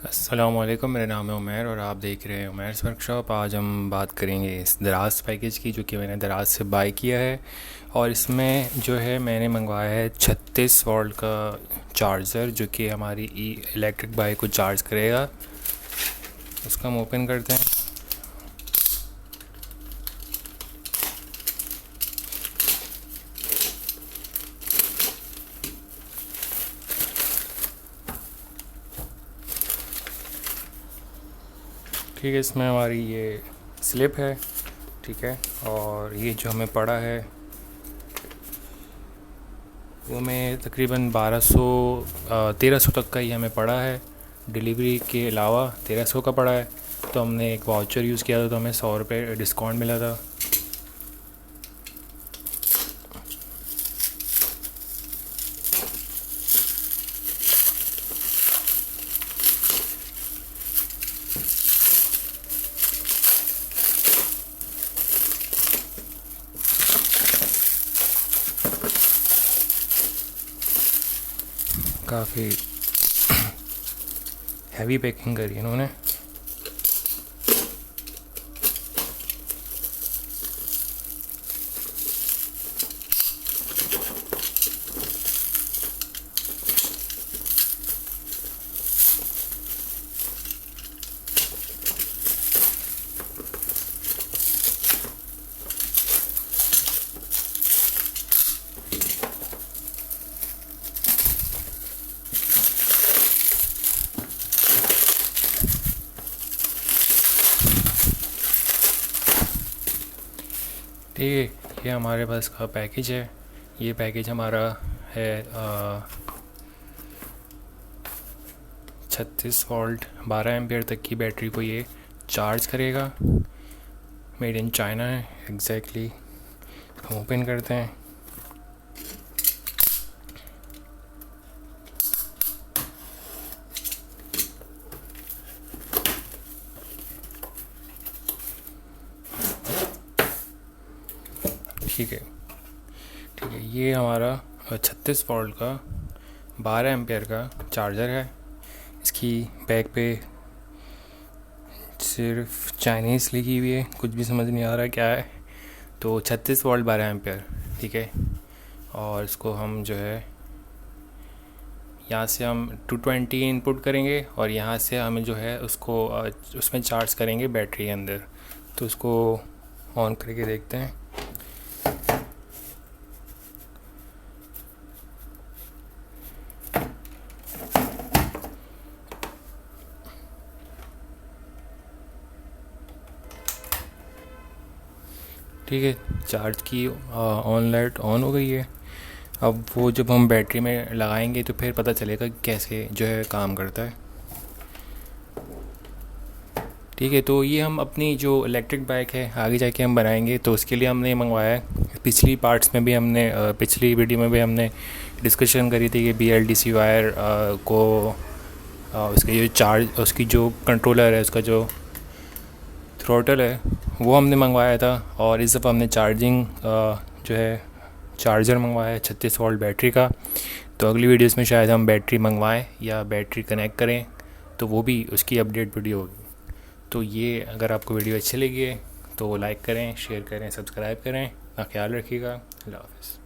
अस्सलामुअलैकुम, मेरा नाम है उमैर और आप देख रहे हैं उमैर्स वर्कशॉप। आज हम बात करेंगे इस दराज पैकेज की जो कि मैंने दराज से बाय किया है। और इसमें जो है मैंने मंगवाया है 36 वोल्ट का चार्जर जो कि हमारी इलेक्ट्रिक बाइक को चार्ज करेगा। उसका हम ओपन करते हैं। ठीक है, इसमें हमारी ये स्लिप है। ठीक है, और ये जो हमें पड़ा है वो हमें तकरीबन 1300 तक का ही हमें पड़ा है। डिलीवरी के अलावा 1300 का पड़ा है। तो हमने एक वाउचर यूज़ किया था तो हमें 100 रुपये डिस्काउंट मिला था। काफ़ी हैवी पैकिंग करी इन्होंने। ठीक है, ये हमारे पास का पैकेज है। ये पैकेज हमारा है 36 वोल्ट 12 एम्पियर तक की बैटरी को ये चार्ज करेगा। मेड इन चाइना है एग्जैक्टली। हम ओपन करते हैं। ठीक है, ठीक है, ये हमारा 36 वोल्ट का 12 एम्पियर का चार्जर है। इसकी बैक पे सिर्फ चाइनीज़ लिखी हुई है, कुछ भी समझ नहीं आ रहा क्या है। तो 36 वोल्ट 12 एम्पियर। ठीक है, और इसको हम जो है यहाँ से हम 220 इनपुट करेंगे और यहाँ से हमें जो है उसको उसमें चार्ज करेंगे बैटरी के अंदर। तो उसको ऑन करके देखते हैं। ठीक है, चार्ज की ऑन लाइट ऑन हो गई है। अब वो जब हम बैटरी में लगाएंगे तो फिर पता चलेगा कि कैसे जो है काम करता है। ठीक है, तो ये हम अपनी जो इलेक्ट्रिक बाइक है आगे जाके हम बनाएंगे तो उसके लिए हमने मंगवाया है। पिछली पार्ट्स में भी हमने पिछली वीडियो में भी हमने डिस्कशन करी थी कि BLDC वायर को उसके जो चार्ज उसकी जो कंट्रोलर है उसका जो थ्रोटल है वो हमने मंगवाया था। और इस दफ़ा हमने चार्जिंग जो है चार्जर मंगवाया है 36 वोल्ट बैटरी का। तो अगली वीडियोस में शायद हम बैटरी मंगवाएं या बैटरी कनेक्ट करें, तो वो भी उसकी अपडेट वीडियो होगी। तो ये अगर आपको वीडियो अच्छी लगी है तो लाइक करें, शेयर करें, सब्सक्राइब करें। अपना ख्याल रखिएगा। अल्लाह हाफ़िज़।